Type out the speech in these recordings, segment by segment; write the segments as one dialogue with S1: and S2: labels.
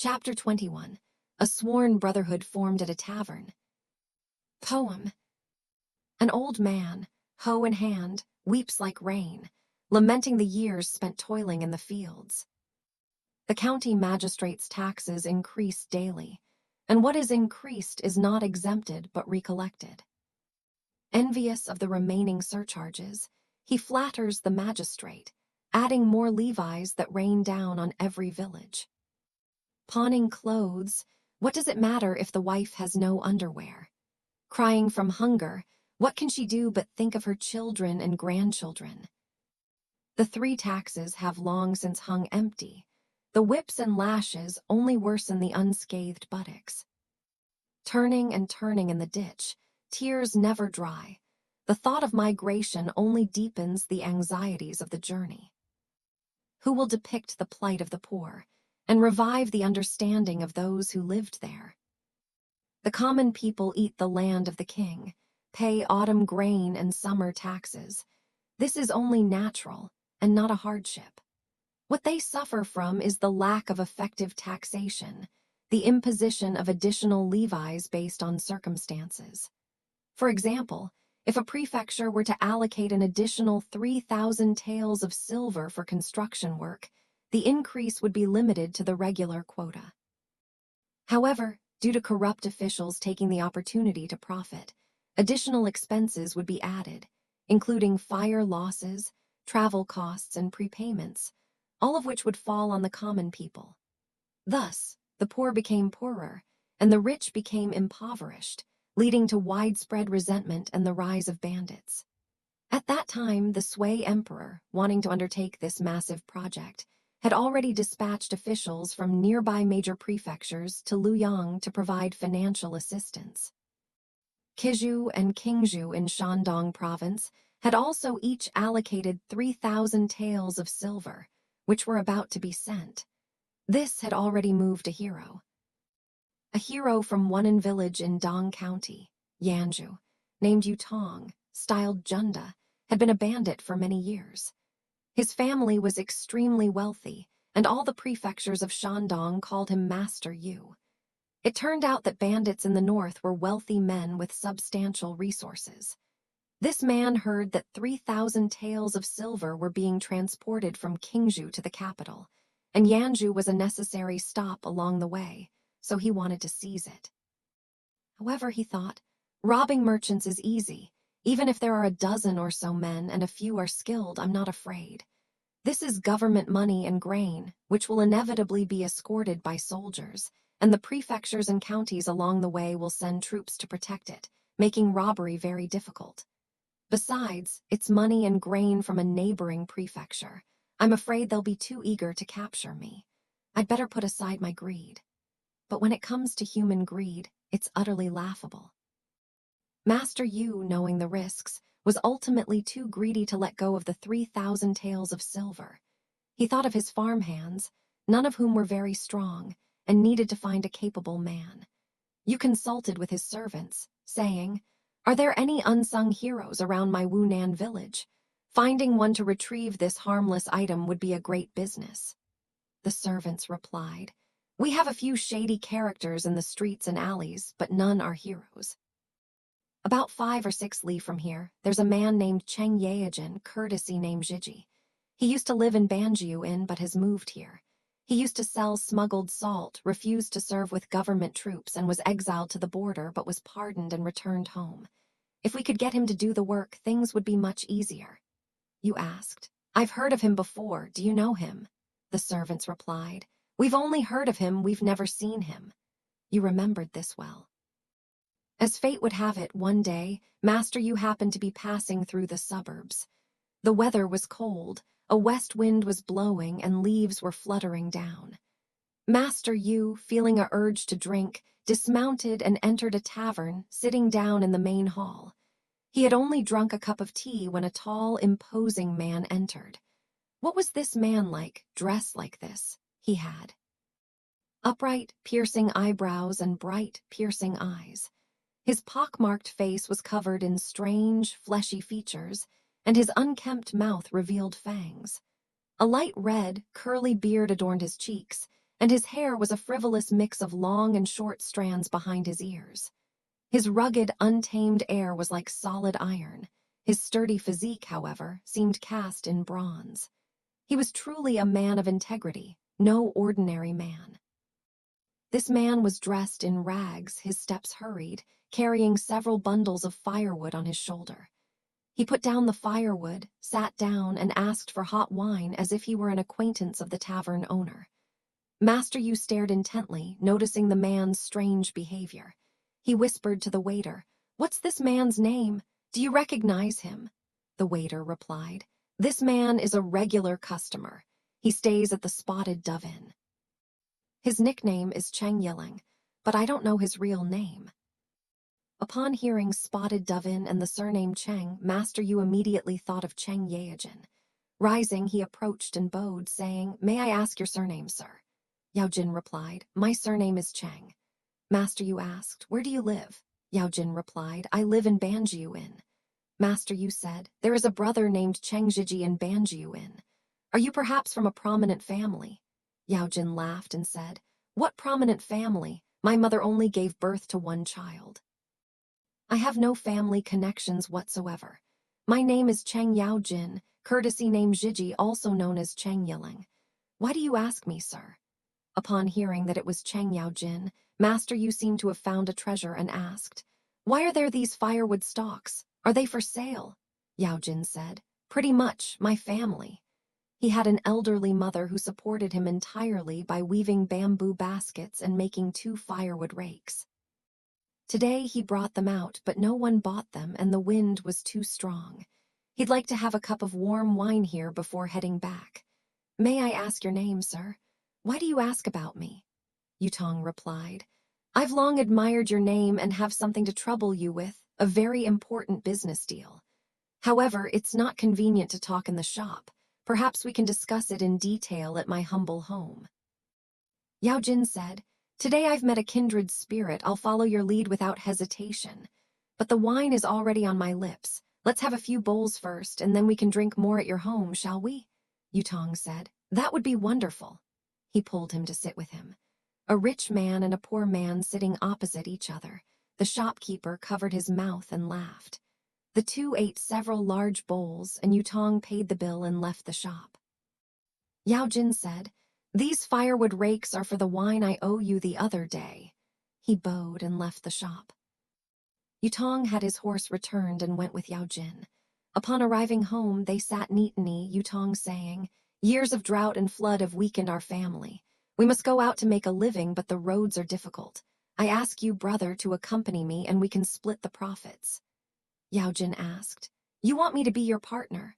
S1: Chapter 21. A sworn brotherhood formed at a tavern. Poem. An old man, hoe in hand, weeps like rain, lamenting the years spent toiling in the fields. The county magistrate's taxes increase daily, and what is increased is not exempted but recollected. Envious of the remaining surcharges, he flatters the magistrate, adding more levies that rain down on every village. Pawning clothes, what does it matter if the wife has no underwear? Crying from hunger, what can she do but think of her children and grandchildren? The three taxes have long since hung empty. The whips and lashes only worsen the unscathed buttocks. Turning and turning in the ditch, tears never dry. The thought of migration only deepens the anxieties of the journey. Who will depict the plight of the poor and revive the understanding of those who lived there? The common people eat the land of the king, pay autumn grain and summer taxes. This is only natural and not a hardship. What they suffer from is the lack of effective taxation, the imposition of additional levies based on circumstances. For example, if a prefecture were to allocate an additional 3,000 taels of silver for construction work, the increase would be limited to the regular quota. However, due to corrupt officials taking the opportunity to profit, additional expenses would be added, including fire losses, travel costs, and prepayments, all of which would fall on the common people. Thus, the poor became poorer, and the rich became impoverished, leading to widespread resentment and the rise of bandits. At that time, the Sui emperor, wanting to undertake this massive project, had already dispatched officials from nearby major prefectures to Luoyang to provide financial assistance. Kizhu and Qingzhou in Shandong province had also each allocated 3,000 taels of silver, which were about to be sent. This had already moved a hero. A hero from Wonan village in Dong County, Yanzhou, named Yutong, styled Junda, had been a bandit for many years. His family was extremely wealthy, and all the prefectures of Shandong called him Master Yu. It turned out that bandits in the north were wealthy men with substantial resources. This man heard that 3,000 taels of silver were being transported from Qingzhou to the capital, and Yanzhou was a necessary stop along the way, so he wanted to seize it. However, he thought, robbing merchants is easy. Even if there are a dozen or so men and a few are skilled, I'm not afraid. This is government money and grain, which will inevitably be escorted by soldiers, and the prefectures and counties along the way will send troops to protect it, making robbery very difficult. Besides, it's money and grain from a neighboring prefecture. I'm afraid they'll be too eager to capture me. I'd better put aside my greed. But when it comes to human greed, it's utterly laughable. Master Yu, knowing the risks, was ultimately too greedy to let go of the 3,000 taels of silver. He thought of his farm hands, none of whom were very strong, and needed to find a capable man. Yu consulted with his servants, saying, "Are there any unsung heroes around my Wunan village? Finding one to retrieve this harmless item would be a great business." The servants replied, "We have a few shady characters in the streets and alleys, but none are heroes." About 5 or 6 li from here, there's a man named Cheng Yaojin, courtesy named Zhiji. He used to live in Banjiu but has moved here. He used to sell smuggled salt, refused to serve with government troops, and was exiled to the border but was pardoned and returned home. If we could get him to do the work, things would be much easier. You asked, "I've heard of him before, do you know him?" The servants replied, "We've only heard of him, we've never seen him." You remembered this well. As fate would have it, one day, Master Yu happened to be passing through the suburbs. The weather was cold, a west wind was blowing, and leaves were fluttering down. Master Yu, feeling a urge to drink, dismounted and entered a tavern, sitting down in the main hall. He had only drunk a cup of tea when a tall, imposing man entered. What was this man like, dressed like this? He had upright, piercing eyebrows and bright, piercing eyes. His pockmarked face was covered in strange, fleshy features, and his unkempt mouth revealed fangs. A light red, curly beard adorned his cheeks, and his hair was a frivolous mix of long and short strands behind his ears. His rugged, untamed air was like solid iron. His sturdy physique, however, seemed cast in bronze. He was truly a man of integrity, no ordinary man. This man was dressed in rags, his steps hurried, carrying several bundles of firewood on his shoulder. He put down the firewood, sat down, and asked for hot wine as if he were an acquaintance of the tavern owner. Master Yu stared intently, noticing the man's strange behavior. He whispered to the waiter, "What's this man's name? Do you recognize him?" The waiter replied, "This man is a regular customer. He stays at the Spotted Dove Inn. His nickname is Cheng Yiling, but I don't know his real name." Upon hearing Spotted Dove Inn and the surname Cheng, Master Yu immediately thought of Cheng Yaojin. Rising, he approached and bowed, saying, "May I ask your surname, sir?" Yao Jin replied, "My surname is Cheng." Master Yu asked, "Where do you live?" Yao Jin replied, "I live in Banjiu Inn." Master Yu said, "There is a brother named Cheng Zhiji in Banjiu Inn. Are you perhaps from a prominent family?" Yao Jin laughed and said, "What prominent family? My mother only gave birth to one child. I have no family connections whatsoever. My name is Cheng Yao Jin, courtesy name Zhiji, also known as Cheng Yiling. Why do you ask me, sir?" Upon hearing that it was Cheng Yao Jin, Master Yu seemed to have found a treasure and asked, "Why are there these firewood stalks? Are they for sale?" Yao Jin said, "Pretty much, my family." He had an elderly mother who supported him entirely by weaving bamboo baskets and making 2 firewood rakes. Today he brought them out, but no one bought them and the wind was too strong. He'd like to have a cup of warm wine here before heading back. "May I ask your name, sir? Why do you ask about me?" Yutong replied, "I've long admired your name and have something to trouble you with, a very important business deal. However, it's not convenient to talk in the shop. Perhaps we can discuss it in detail at my humble home." Yao Jin said, "Today I've met a kindred spirit. I'll follow your lead without hesitation. But the wine is already on my lips. Let's have a few bowls first, and then we can drink more at your home, shall we?" Yutong said, "That would be wonderful." He pulled him to sit with him. A rich man and a poor man sitting opposite each other. The shopkeeper covered his mouth and laughed. The two ate several large bowls, and Yutong paid the bill and left the shop. Yao Jin said, "These firewood rakes are for the wine I owe you the other day." He bowed and left the shop. Yutong had his horse returned and went with Yao Jin. Upon arriving home, they sat neatly, Yutong saying, "Years of drought and flood have weakened our family. We must go out to make a living, but the roads are difficult. I ask you, brother, to accompany me and we can split the profits." Yao Jin asked, "You want me to be your partner?"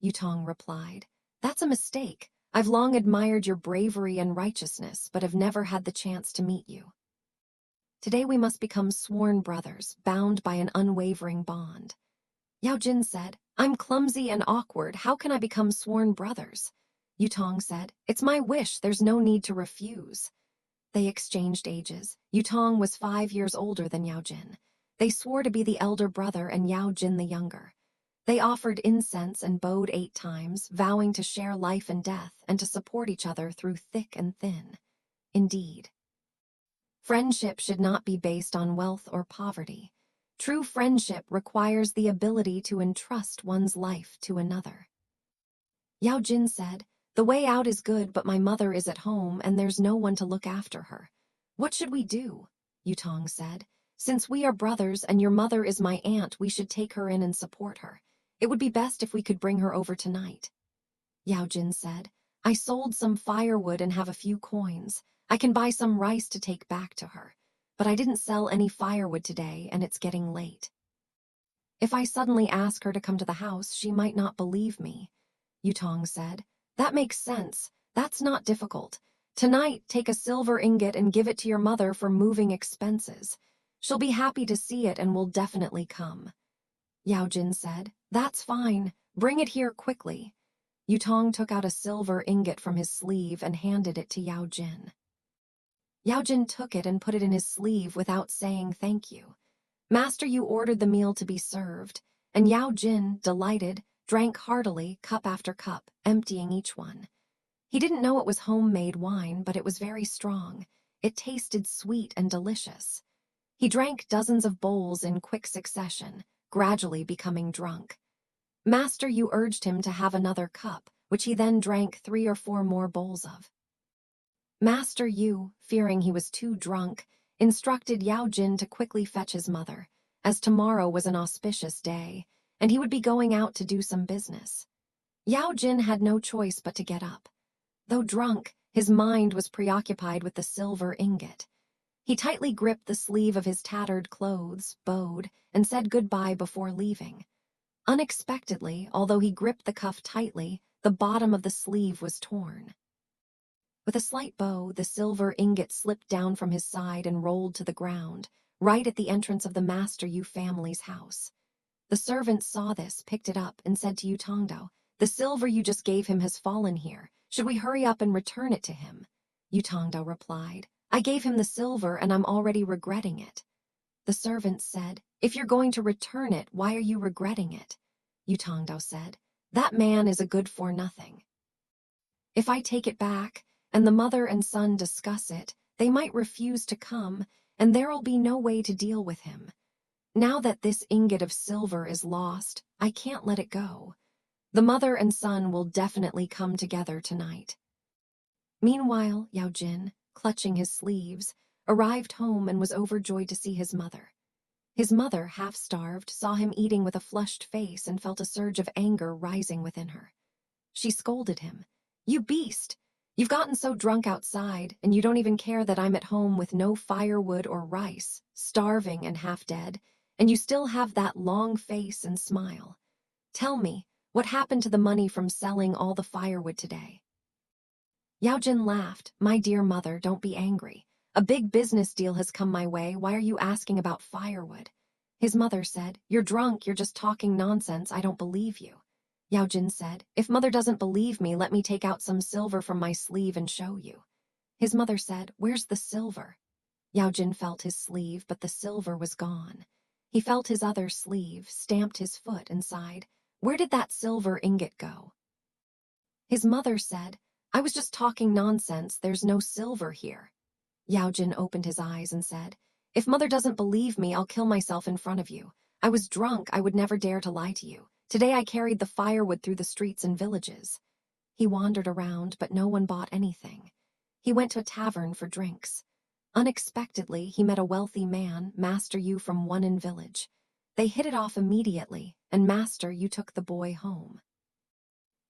S1: Yutong replied, "That's a mistake. I've long admired your bravery and righteousness, but have never had the chance to meet you. Today we must become sworn brothers, bound by an unwavering bond." Yao Jin said, "I'm clumsy and awkward. How can I become sworn brothers?" Yutong said, "It's my wish. There's no need to refuse." They exchanged ages. Yutong was 5 years older than Yao Jin. They swore to be the elder brother and Yao Jin the younger. They offered incense and bowed 8 times, vowing to share life and death and to support each other through thick and thin. Indeed, friendship should not be based on wealth or poverty. True friendship requires the ability to entrust one's life to another. Yao Jin said, "The way out is good, but my mother is at home and there's no one to look after her. What should we do?" Yutong said, "Since we are brothers and your mother is my aunt, we should take her in and support her. It would be best if we could bring her over tonight." Yao Jin said, "I sold some firewood and have a few coins. I can buy some rice to take back to her. But I didn't sell any firewood today and it's getting late. If I suddenly ask her to come to the house, she might not believe me." Yutong said, "That makes sense. That's not difficult. Tonight, take a silver ingot and give it to your mother for moving expenses. She'll be happy to see it and will definitely come." Yao Jin said, "That's fine. Bring it here quickly." Yutong took out a silver ingot from his sleeve and handed it to Yao Jin. Yao Jin took it and put it in his sleeve without saying thank you. Master Yu ordered the meal to be served, and Yao Jin, delighted, drank heartily, cup after cup, emptying each one. He didn't know it was homemade wine, but it was very strong. It tasted sweet and delicious. He drank dozens of bowls in quick succession, gradually becoming drunk. Master Yu urged him to have another cup, which he then drank 3 or 4 more bowls of. Master Yu, fearing he was too drunk, instructed Yao Jin to quickly fetch his mother, as tomorrow was an auspicious day, and he would be going out to do some business. Yao Jin had no choice but to get up. Though drunk, his mind was preoccupied with the silver ingot. He tightly gripped the sleeve of his tattered clothes, bowed, and said goodbye before leaving. Unexpectedly, although he gripped the cuff tightly, the bottom of the sleeve was torn. With a slight bow, the silver ingot slipped down from his side and rolled to the ground, right at the entrance of the Master Yu family's house. The servant saw this, picked it up, and said to Yu Tongdao, "The silver you just gave him has fallen here. Should we hurry up and return it to him?" Yu Tongdao replied, "I gave him the silver and I'm already regretting it." The servant said, "If you're going to return it, why are you regretting it?" Yu Tongdao said, "That man is a good-for-nothing. If I take it back, and the mother and son discuss it, they might refuse to come, and there'll be no way to deal with him. Now that this ingot of silver is lost, I can't let it go. The mother and son will definitely come together tonight." Meanwhile, Yao Jin, clutching his sleeves, arrived home and was overjoyed to see his mother. His mother, half-starved, saw him eating with a flushed face and felt a surge of anger rising within her. She scolded him, "You beast! You've gotten so drunk outside, and you don't even care that I'm at home with no firewood or rice, starving and half-dead, and you still have that long face and smile. Tell me, what happened to the money from selling all the firewood today?" Yao Jin laughed, "My dear mother, don't be angry. A big business deal has come my way. Why are you asking about firewood?" His mother said, "You're drunk, you're just talking nonsense, I don't believe you." Yao Jin said, "If mother doesn't believe me, let me take out some silver from my sleeve and show you." His mother said, "Where's the silver?" Yao Jin felt his sleeve, but the silver was gone. He felt his other sleeve, stamped his foot, and sighed, "Where did that silver ingot go?" His mother said, "I was just talking nonsense, there's no silver here." Yao Jin opened his eyes and said, "If mother doesn't believe me, I'll kill myself in front of you. I was drunk, I would never dare to lie to you. Today I carried the firewood through the streets and villages." He wandered around, but no one bought anything. He went to a tavern for drinks. Unexpectedly, he met a wealthy man, Master Yu from Wonan village. They hit it off immediately, and Master Yu took the boy home.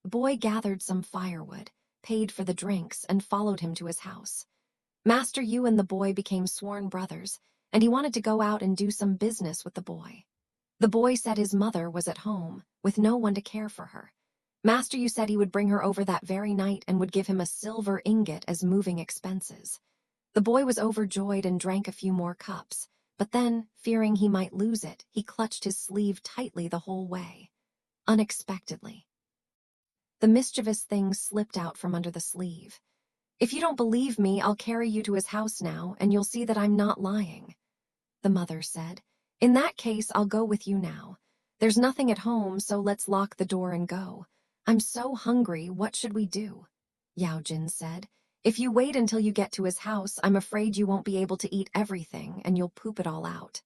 S1: The boy gathered some firewood, paid for the drinks, and followed him to his house. Master Yu and the boy became sworn brothers, and he wanted to go out and do some business with the boy. The boy said his mother was at home, with no one to care for her. Master Yu said he would bring her over that very night and would give him a silver ingot as moving expenses. The boy was overjoyed and drank a few more cups, but then, fearing he might lose it, he clutched his sleeve tightly the whole way. Unexpectedly, the mischievous thing slipped out from under the sleeve. "If you don't believe me, I'll carry you to his house now, and you'll see that I'm not lying." The mother said, "In that case, I'll go with you now. There's nothing at home, so let's lock the door and go. I'm so hungry, what should we do?" Yao Jin said, "If you wait until you get to his house, I'm afraid you won't be able to eat everything, and you'll poop it all out."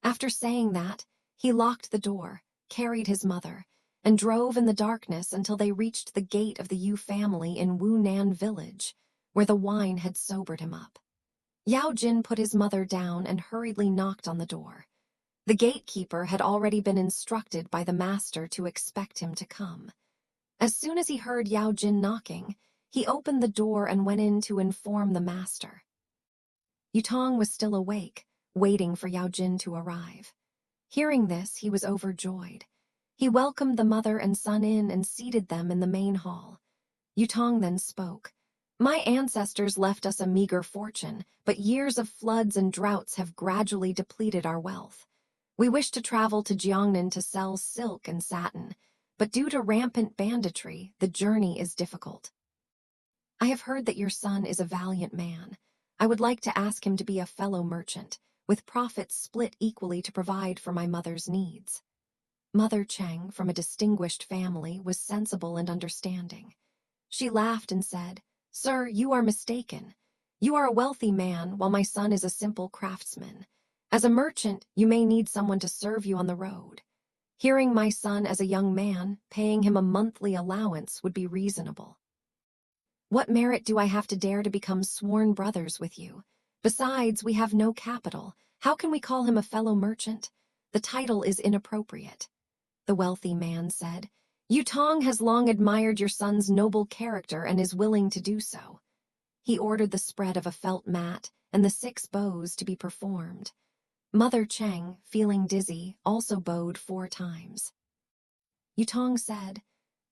S1: After saying that, he locked the door, carried his mother, and drove in the darkness until they reached the gate of the Yu family in Wunan village, where the wine had sobered him up. Yao Jin put his mother down and hurriedly knocked on the door. The gatekeeper had already been instructed by the master to expect him to come. As soon as he heard Yao Jin knocking, he opened the door and went in to inform the master. Yutong was still awake, waiting for Yao Jin to arrive. Hearing this, he was overjoyed. He welcomed the mother and son in and seated them in the main hall. Yutong then spoke. "My ancestors left us a meager fortune, but years of floods and droughts have gradually depleted our wealth. We wish to travel to Jiangnan to sell silk and satin, but due to rampant banditry, the journey is difficult. I have heard that your son is a valiant man. I would like to ask him to be a fellow merchant, with profits split equally to provide for my mother's needs." Mother Cheng, from a distinguished family, was sensible and understanding. She laughed and said, "Sir, you are mistaken. You are a wealthy man, while my son is a simple craftsman. As a merchant, you may need someone to serve you on the road. Hearing my son as a young man, paying him a monthly allowance would be reasonable. What merit do I have to dare to become sworn brothers with you? Besides, we have no capital. How can we call him a fellow merchant? The title is inappropriate." The wealthy man said, "Yutong has long admired your son's noble character and is willing to do so." He ordered the spread of a felt mat and the 6 bows to be performed. Mother Cheng, feeling dizzy, also bowed 4 times. Yutong said,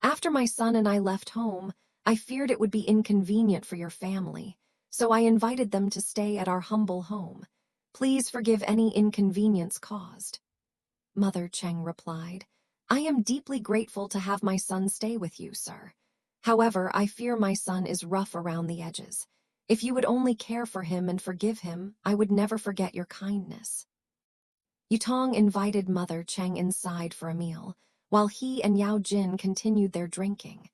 S1: "After my son and I left home, I feared it would be inconvenient for your family, so I invited them to stay at our humble home. Please forgive any inconvenience caused." Mother Cheng replied, "I am deeply grateful to have my son stay with you, sir. However, I fear my son is rough around the edges. If you would only care for him and forgive him, I would never forget your kindness." Yutong invited Mother Cheng inside for a meal, while he and Yao Jin continued their drinking.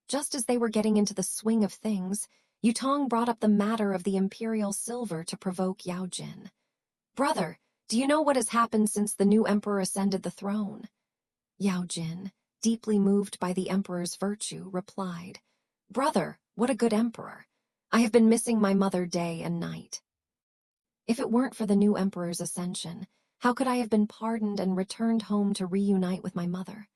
S1: Just as they were getting into the swing of things, Yutong brought up the matter of the imperial silver to provoke Yao Jin. "Brother, do you know what has happened since the new emperor ascended the throne?" Yao Jin, deeply moved by the emperor's virtue, replied, "Brother, what a good emperor! I have been missing my mother day and night." "If it weren't for the new emperor's ascension, how could I have been pardoned and returned home to reunite with my mother?"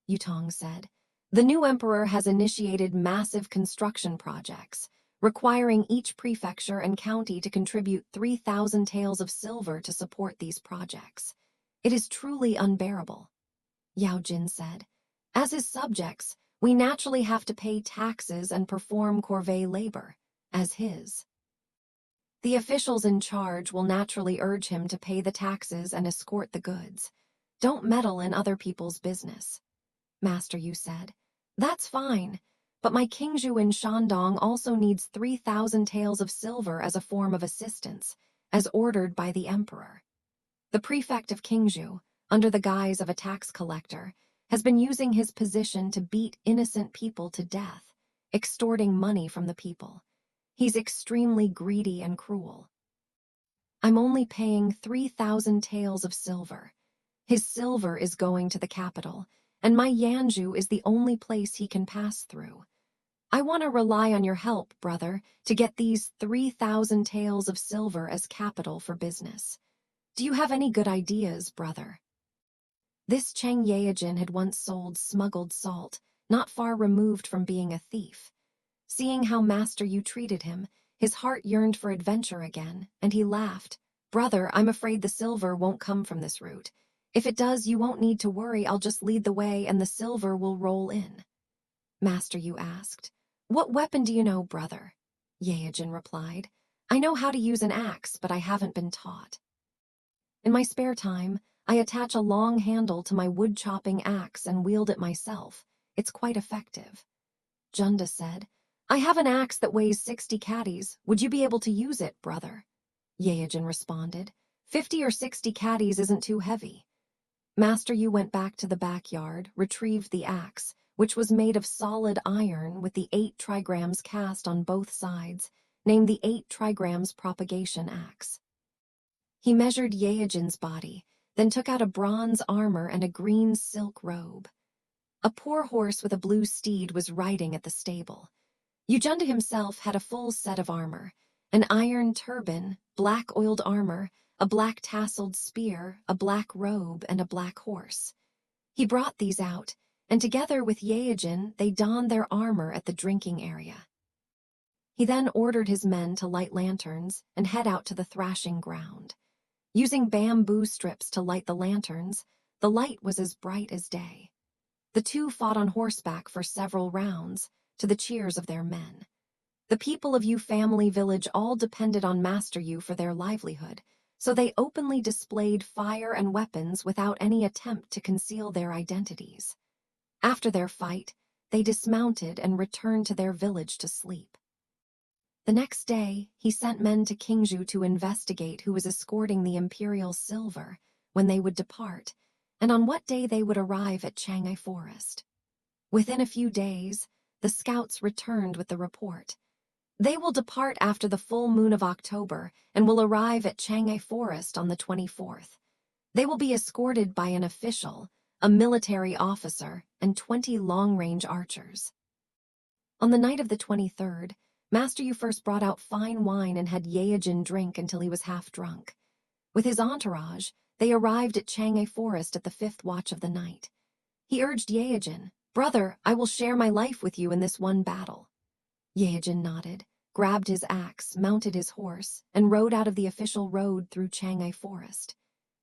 S1: Yutong said, "The new emperor has initiated massive construction projects, requiring each prefecture and county to contribute 3,000 taels of silver to support these projects. It is truly unbearable." Yao Jin said, "As his subjects, we naturally have to pay taxes and perform corvée labor, as his. The officials in charge will naturally urge him to pay the taxes and escort the goods. Don't meddle in other people's business." Master Yu said, "That's fine, but my Qingzhou in Shandong also needs 3,000 taels of silver as a form of assistance, as ordered by the emperor. The prefect of Qingzhou, under the guise of a tax collector, has been using his position to beat innocent people to death, extorting money from the people. He's extremely greedy and cruel. I'm only paying 3,000 taels of silver. His silver is going to the capital, and my Yanzhou is the only place he can pass through. I want to rely on your help, brother, to get these 3,000 taels of silver as capital for business. Do you have any good ideas, brother?" This Cheng Yaojin had once sold smuggled salt, not far removed from being a thief. Seeing how Master Yu treated him, his heart yearned for adventure again, and he laughed. "Brother, I'm afraid the silver won't come from this route. If it does, you won't need to worry. I'll just lead the way and the silver will roll in." Master Yu asked, "What weapon do you know, brother?" Yaojin replied, "I know how to use an axe, but I haven't been taught. In my spare time, I attach a long handle to my wood-chopping axe and wield it myself. It's quite effective." Junda said, "I have an axe that weighs 60 caddies. Would you be able to use it, brother?" Yaojin responded, 50 or 60 caddies isn't too heavy." Master Yu went back to the backyard, retrieved the axe, which was made of solid iron with the 8 trigrams cast on both sides, named the 8 trigrams propagation axe. He measured Yaojin's body, then took out a bronze armor and a green silk robe. A poor horse with a blue steed was riding at the stable. Yujunda himself had a full set of armor, an iron turban, black oiled armor, a black tasseled spear, a black robe, and a black horse. He brought these out, and together with Yaojin, they donned their armor at the drinking area. He then ordered his men to light lanterns and head out to the thrashing ground. Using bamboo strips to light the lanterns, the light was as bright as day. The two fought on horseback for several rounds, to the cheers of their men. The people of Yu family village all depended on Master Yu for their livelihood, so they openly displayed fire and weapons without any attempt to conceal their identities. After their fight, they dismounted and returned to their village to sleep. The next day, he sent men to Qingzhou to investigate who was escorting the imperial silver, when they would depart, and on what day they would arrive at Shanghai Forest. Within a few days, the scouts returned with the report. They will depart after the full moon of October and will arrive at Chang'e Forest on the 24th. They will be escorted by an official, a military officer, and 20 long-range archers. On the night of the 23rd, Master Yu first brought out fine wine and had Yaejin drink until he was half drunk. With his entourage, they arrived at Chang'e Forest at the 5th watch of the night. He urged Yaejin, "Brother, I will share my life with you in this one battle." Yaejin nodded, grabbed his axe, mounted his horse, and rode out of the official road through Chang'e Forest.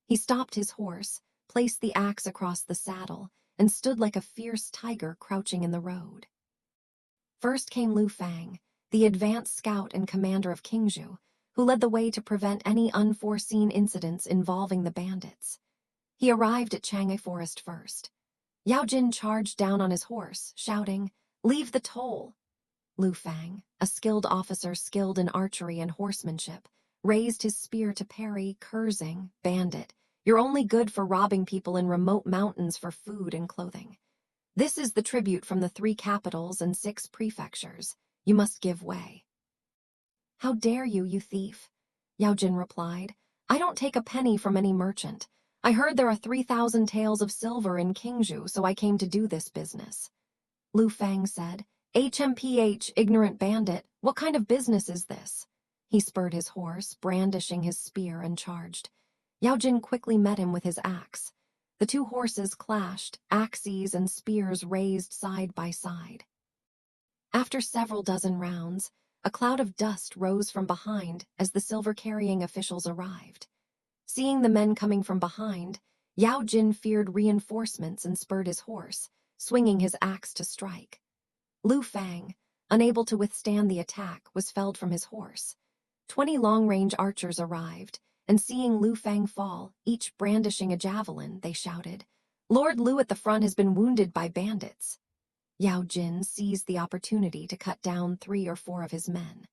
S1: He stopped his horse, placed the axe across the saddle, and stood like a fierce tiger crouching in the road. First came Lu Fang, the advance scout and commander of Qingzhou, who led the way to prevent any unforeseen incidents involving the bandits. He arrived at Chang'e Forest first. Yao Jin charged down on his horse, shouting, "Leave the toll!" Lu Fang, a skilled officer skilled in archery and horsemanship, raised his spear to parry, cursing, "Bandit, you're only good for robbing people in remote mountains for food and clothing. This is the tribute from the 3 capitals and 6 prefectures. You must give way." "How dare you, you thief?" Yao Jin replied. "I don't take a penny from any merchant. I heard there are 3,000 taels of silver in Qingzhou, so I came to do this business." Lu Fang said, "HMPH, ignorant bandit, what kind of business is this?" He spurred his horse, brandishing his spear, and charged. Yao Jin quickly met him with his axe. The 2 horses clashed, axes and spears raised side by side. After several dozen rounds, a cloud of dust rose from behind as the silver-carrying officials arrived. Seeing the men coming from behind, Yao Jin feared reinforcements and spurred his horse, swinging his axe to strike. Lu Fang, unable to withstand the attack, was felled from his horse. 20 long-range archers arrived, and seeing Lu Fang fall, each brandishing a javelin, they shouted, "Lord Lu at the front has been wounded by bandits." Yao Jin seized the opportunity to cut down 3 or 4 of his men.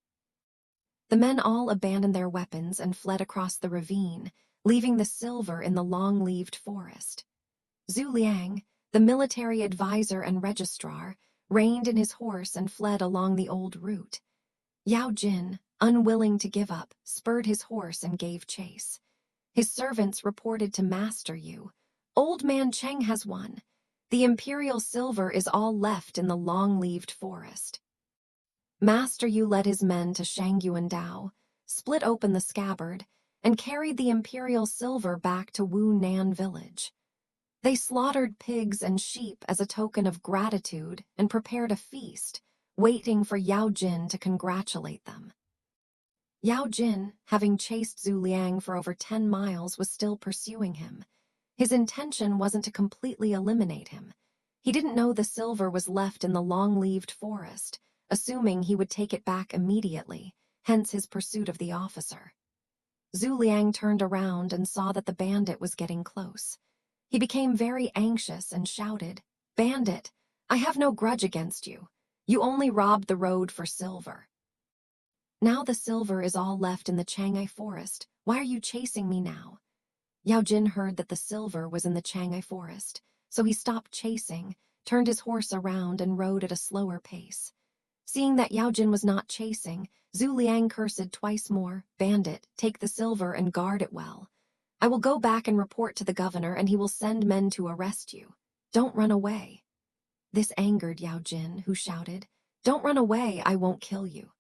S1: The men all abandoned their weapons and fled across the ravine, leaving the silver in the long-leaved forest. Zhu Liang, the military advisor and registrar, reined in his horse and fled along the old route. Yao Jin, unwilling to give up, spurred his horse and gave chase. His servants reported to Master Yu, "Old Man Cheng has won. The imperial silver is all left in the long-leaved forest." Master Yu led his men to Shangyuan Dao, split open the scabbard, and carried the imperial silver back to Wu Nan village. They slaughtered pigs and sheep as a token of gratitude and prepared a feast, waiting for Yao Jin to congratulate them. Yao Jin, having chased Zhu Liang for over 10 miles, was still pursuing him. His intention wasn't to completely eliminate him. He didn't know the silver was left in the long-leaved forest, assuming he would take it back immediately, hence his pursuit of the officer. Zhu Liang turned around and saw that the bandit was getting close. He became very anxious and shouted, "Bandit, I have no grudge against you. You only robbed the road for silver. Now the silver is all left in the Chang'e Forest. Why are you chasing me now?" Yao Jin heard that the silver was in the Chang'e Forest, so he stopped chasing, turned his horse around, and rode at a slower pace. Seeing that Yao Jin was not chasing, Zhu Liang cursed twice more, "Bandit, take the silver and guard it well. I will go back and report to the governor, and he will send men to arrest you. Don't run away." This angered Yao Jin, who shouted, "Don't run away, I won't kill you."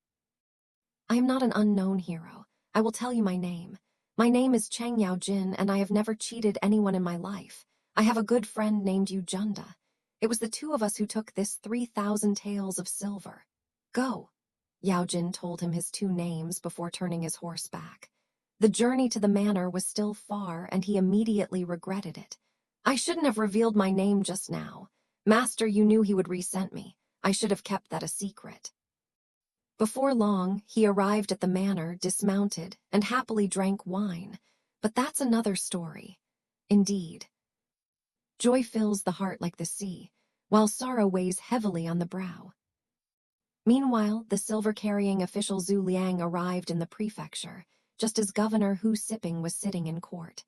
S1: "I am not an unknown hero. I will tell you my name. My name is Cheng Yao Jin, and I have never cheated anyone in my life. I have a good friend named Yu Junda. It was the 2 of us who took this 3,000 taels of silver. Go." Yao Jin told him his 2 names before turning his horse back. The journey to the manor was still far, and he immediately regretted it. "I shouldn't have revealed my name just now. Master, you knew he would resent me. I should have kept that a secret." Before long, he arrived at the manor, dismounted, and happily drank wine. But that's another story. Indeed. Joy fills the heart like the sea, while sorrow weighs heavily on the brow. Meanwhile, the silver-carrying official Zhu Liang arrived in the prefecture, just as Governor Hu Siping was sitting in court.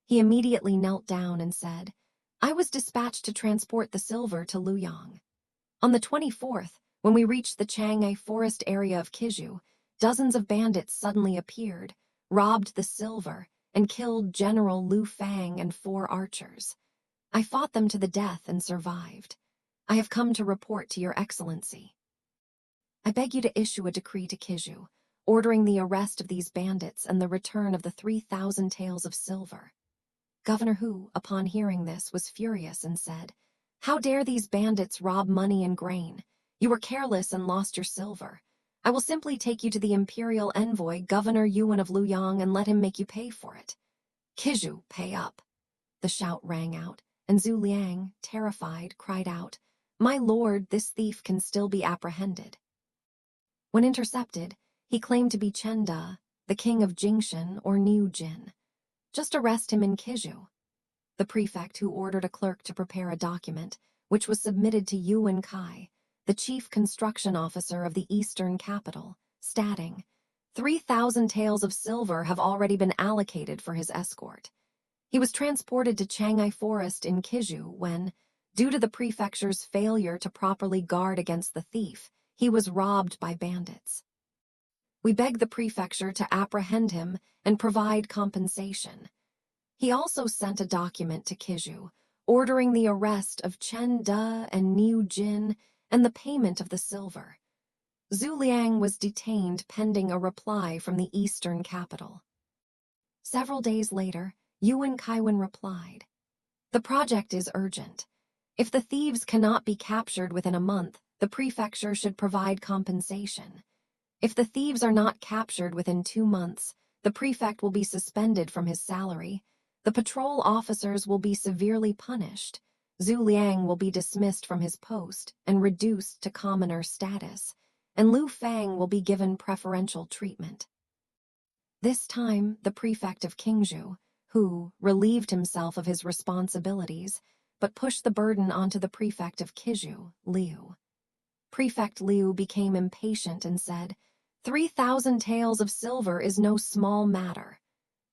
S1: He immediately knelt down and said, "I was dispatched to transport the silver to Luyang." On the 24th, when we reached the Chang'e forest area of Kiju, dozens of bandits suddenly appeared, robbed the silver, and killed General Lu Fang and 4 archers. I fought them to the death and survived. I have come to report to your excellency. I beg you to issue a decree to Kiju, ordering the arrest of these bandits and the return of the 3,000 taels of silver. Governor Hu, upon hearing this, was furious and said, "How dare these bandits rob money and grain? You were careless and lost your silver. I will simply take you to the imperial envoy, Governor Yuan of Luoyang, and let him make you pay for it." "Kiju, pay up!" The shout rang out, and Zhu Liang, terrified, cried out, "My lord, this thief can still be apprehended." When intercepted, he claimed to be Chen Da, the king of Jingshan or New Jin. "Just arrest him in Kiju." The prefect, who ordered a clerk to prepare a document, which was submitted to Yuan Kai, the chief construction officer of the eastern capital, stating, 3,000 taels of silver have already been allocated for his escort. He was transported to Chang'e Forest in Kiju when, due to the prefecture's failure to properly guard against the thief, he was robbed by bandits. We beg the prefecture to apprehend him and provide compensation. He also sent a document to Kiju, ordering the arrest of Chen Da and Niu Jin and the payment of the silver. Zhu Liang was detained pending a reply from the eastern capital. Several days later, Yuan Kaiwan replied, "The project is urgent. If the thieves cannot be captured within a month, the prefecture should provide compensation. If the thieves are not captured within 2 months, the prefect will be suspended from his salary, the patrol officers will be severely punished, Zhu Liang will be dismissed from his post and reduced to commoner status, and Lu Fang will be given preferential treatment." This time, the prefect of Qingzhou, who relieved himself of his responsibilities, but pushed the burden onto the prefect of Kiju, Liu. Prefect Liu became impatient and said, 3,000 taels of silver is no small matter.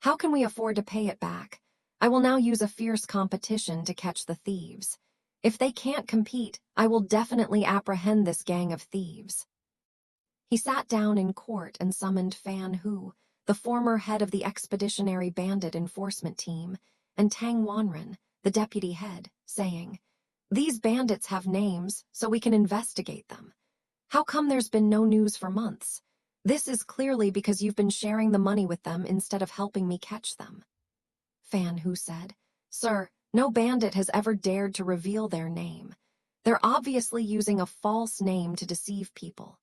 S1: How can we afford to pay it back? I will now use a fierce competition to catch the thieves. If they can't compete, I will definitely apprehend this gang of thieves." He sat down in court and summoned Fan Hu, the former head of the expeditionary bandit enforcement team, and Tang Wanren, the deputy head, saying, "These bandits have names, so we can investigate them. How come there's been no news for months? This is clearly because you've been sharing the money with them instead of helping me catch them." Fan Hu said, "Sir, no bandit has ever dared to reveal their name. They're obviously using a false name to deceive people.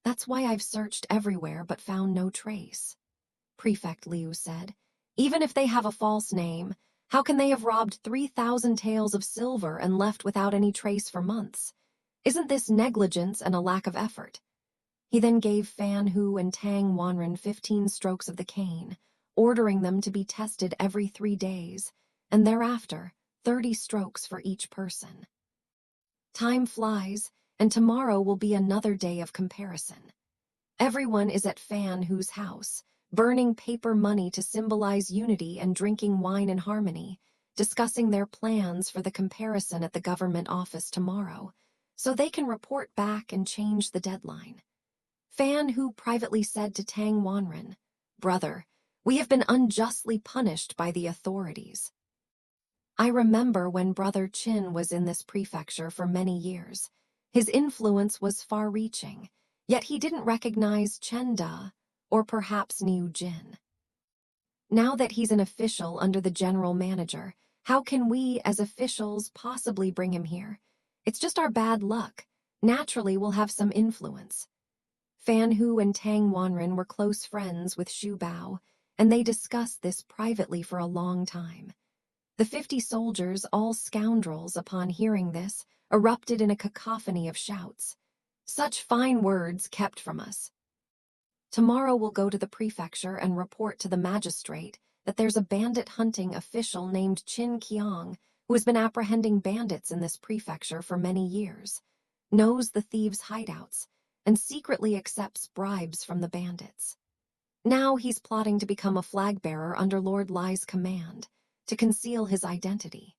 S1: That's why I've searched everywhere but found no trace." Prefect Liu said, "Even if they have a false name, how can they have robbed 3,000 taels of silver and left without any trace for months? Isn't this negligence and a lack of effort?" He then gave Fan Hu and Tang Wanren 15 strokes of the cane, ordering them to be tested every 3 days, and thereafter 30 strokes for each person. Time flies, and tomorrow will be another day of comparison. Everyone is at Fan Hu's house, burning paper money to symbolize unity and drinking wine in harmony, discussing their plans for the comparison at the government office tomorrow, so they can report back and change the deadline. Fan Hu privately said to Tang Wanren, "Brother, we have been unjustly punished by the authorities. I remember when Brother Qin was in this prefecture for many years. His influence was far-reaching, yet he didn't recognize Chen Da or perhaps Niu Jin. Now that he's an official under the general manager, how can we, as officials, possibly bring him here? It's just our bad luck. Naturally, we'll have some influence." Fan Hu and Tang Wanren were close friends with Xu Bao, and they discussed this privately for a long time. The 50 soldiers, all scoundrels, upon hearing this, erupted in a cacophony of shouts. "Such fine words kept from us. Tomorrow we'll go to the prefecture and report to the magistrate that there's a bandit hunting official named Qin Qiang who has been apprehending bandits in this prefecture for many years, knows the thieves' hideouts, and secretly accepts bribes from the bandits. Now he's plotting to become a flag bearer under Lord Lai's command, to conceal his identity.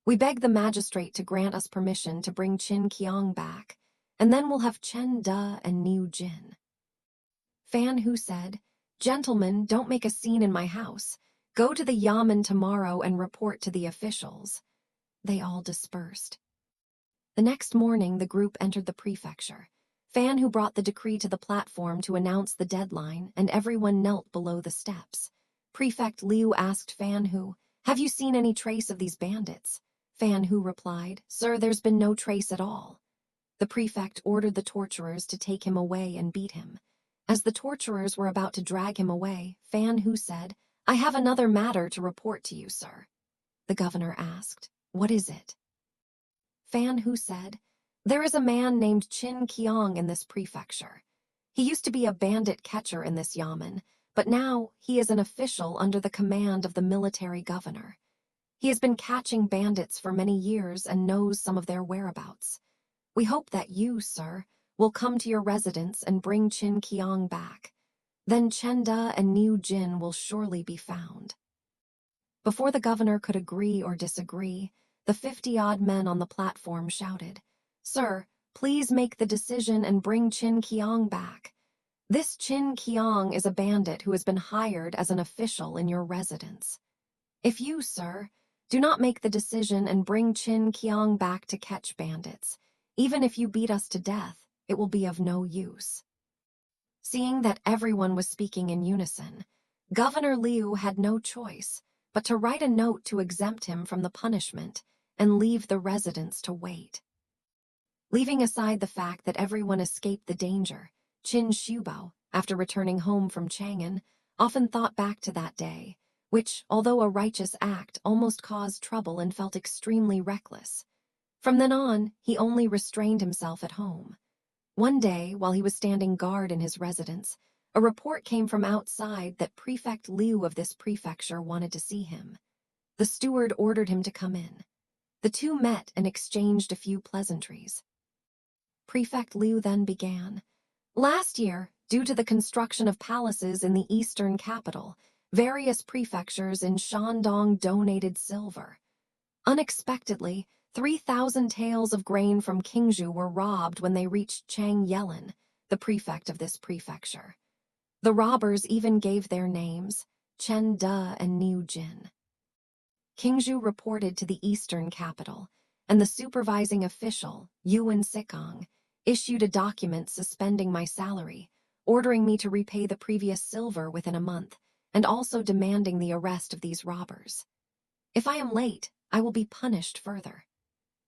S1: We beg the magistrate to grant us permission to bring Qin Qiang back, and then we'll have Chen De and Niu Jin. Fan Hu said, "Gentlemen, don't make a scene in my house. Go to the Yamen tomorrow and report to the officials." They all dispersed. The next morning, the group entered the prefecture. Fan Hu brought the decree to the platform to announce the deadline, and everyone knelt below the steps. Prefect Liu asked Fan Hu, "Have you seen any trace of these bandits?" Fan Hu replied, "Sir, there's been no trace at all." The prefect ordered the torturers to take him away and beat him. As the torturers were about to drag him away, Fan Hu said, "I have another matter to report to you, sir." The governor asked, "What is it?" Fan Hu said, "There is a man named Qin Qiang in this prefecture. He used to be a bandit catcher in this yamen, but now he is an official under the command of the military governor. He has been catching bandits for many years and knows some of their whereabouts. We hope that you, sir, will come to your residence and bring Qin Qiang back. Then Chen De and Niu Jin will surely be found." Before the governor could agree or disagree, the 50-odd men on the platform shouted, "Sir, please make the decision and bring Qin Qiang back. This Qin Qiang is a bandit who has been hired as an official in your residence. If you, sir, do not make the decision and bring Qin Qiang back to catch bandits, even if you beat us to death, it will be of no use." Seeing that everyone was speaking in unison, Governor Liu had no choice but to write a note to exempt him from the punishment and leave the residents to wait. Leaving aside the fact that everyone escaped the danger, Qin Shubao, after returning home from Chang'an, often thought back to that day, which, although a righteous act, almost caused trouble and felt extremely reckless. From then on, he only restrained himself at home. One day, while he was standing guard in his residence, a report came from outside that Prefect Liu of this prefecture wanted to see him. The steward ordered him to come in. The two met and exchanged a few pleasantries. Prefect Liu then began, "Last year, due to the construction of palaces in the eastern capital, various prefectures in Shandong donated silver. Unexpectedly, 3,000 taels of grain from Qingzhou were robbed when they reached Chang Yelin, the prefect of this prefecture. The robbers even gave their names, Chen De and Niu Jin. Qingzhou reported to the eastern capital, and the supervising official, Yuan Sikong, issued a document suspending my salary, ordering me to repay the previous silver within a month, and also demanding the arrest of these robbers. If I am late, I will be punished further.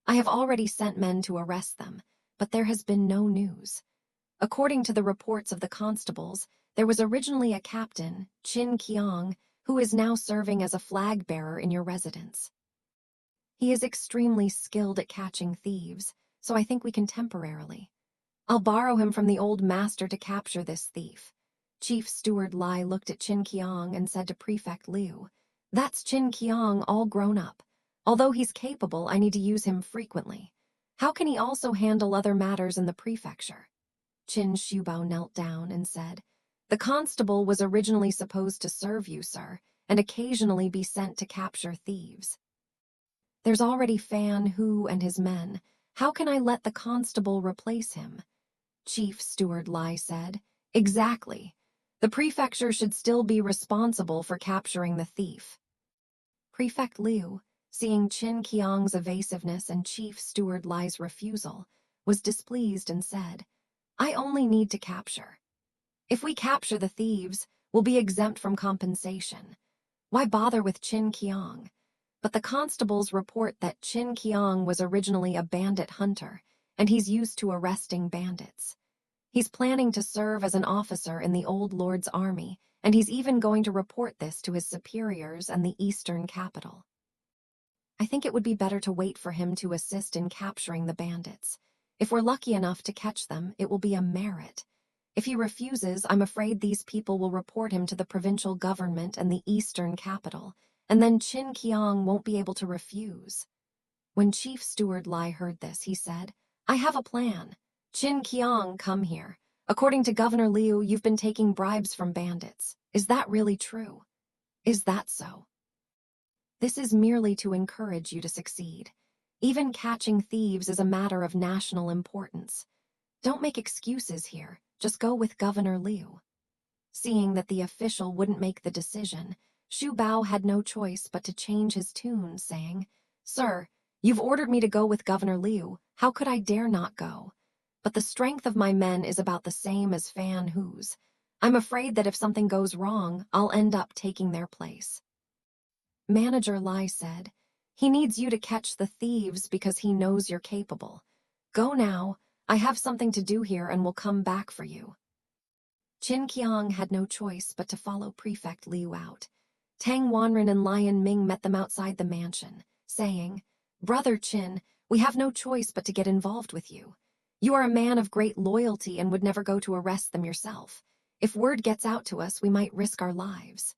S1: I have already sent men to arrest them, but there has been no news. According to the reports of the constables, there was originally a captain, Qin Qiang, who is now serving as a flag bearer in your residence. He is extremely skilled at catching thieves, so I think we can temporarily. I'll borrow him from the old master to capture this thief." Chief Steward Lai looked at Qin Qiang and said to Prefect Liu, "That's Qin Qiang all grown up. Although he's capable, I need to use him frequently. How can he also handle other matters in the prefecture?" Qin Shubao knelt down and said, "The constable was originally supposed to serve you, sir, and occasionally be sent to capture thieves. There's already Fan Hu and his men. How can I let the constable replace him?" Chief Steward Lai said, "Exactly. The prefecture should still be responsible for capturing the thief." Prefect Liu, seeing Qin Qiang's evasiveness and Chief Steward Lai's refusal, was displeased and said, "I only need to capture. If we capture the thieves, we'll be exempt from compensation. Why bother with Qin Qiang?" But the constables report that Qin Qiang was originally a bandit hunter, and he's used to arresting bandits. He's planning to serve as an officer in the old lord's army, and he's even going to report this to his superiors and the eastern capital. I think it would be better to wait for him to assist in capturing the bandits. If we're lucky enough to catch them, it will be a merit. If he refuses, I'm afraid these people will report him to the provincial government and the eastern capital, and then Qin Qiang won't be able to refuse." When Chief Steward Lai heard this, he said, "I have a plan. Qin Qiang, come here. According to Governor Liu, you've been taking bribes from bandits. Is that really true?" "Is that so?" This is merely to encourage you to succeed. Even catching thieves is a matter of national importance. Don't make excuses here. Just go with Governor Liu. Seeing that the official wouldn't make the decision, Xu Bao had no choice but to change his tune, saying, "Sir, you've ordered me to go with Governor Liu. How could I dare not go? But the strength of my men is about the same as Fan Hu's. I'm afraid that if something goes wrong, I'll end up taking their place." Manager Lai said, "He needs you to catch the thieves because he knows you're capable. Go now. I have something to do here and will come back for you." Qin Qiang had no choice but to follow Prefect Liu out. Tang Wanren and Lion Ming met them outside the mansion, saying, "Brother Qin, we have no choice but to get involved with you. You are a man of great loyalty and would never go to arrest them yourself. If word gets out to us, we might risk our lives."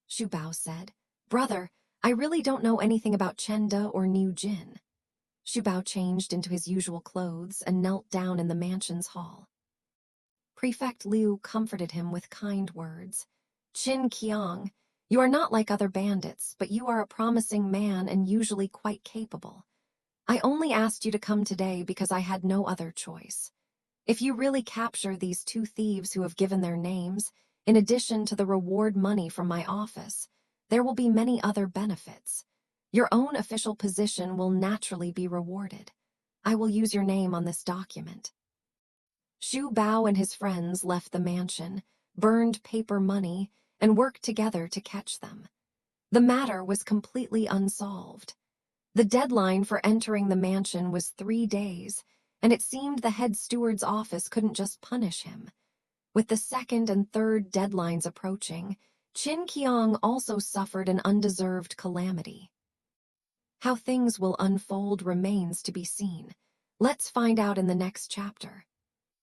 S1: Xu Bao said, "Brother, I really don't know anything about Chenda or Niu Jin." Xu Bao changed into his usual clothes and knelt down in the mansion's hall. Prefect Liu comforted him with kind words. "Qin Qiang, you are not like other bandits, but you are a promising man and usually quite capable. I only asked you to come today because I had no other choice. If you really capture these two thieves who have given their names, in addition to the reward money from my office, there will be many other benefits. Your own official position will naturally be rewarded. I will use your name on this document." Xu Bao and his friends left the mansion, burned paper money, and worked together to catch them. The matter was completely unsolved. The deadline for entering the mansion was 3 days, and it seemed the head steward's office couldn't just punish him. With the second and third deadlines approaching, Qin Qiang also suffered an undeserved calamity. How things will unfold remains to be seen. Let's find out in the next chapter.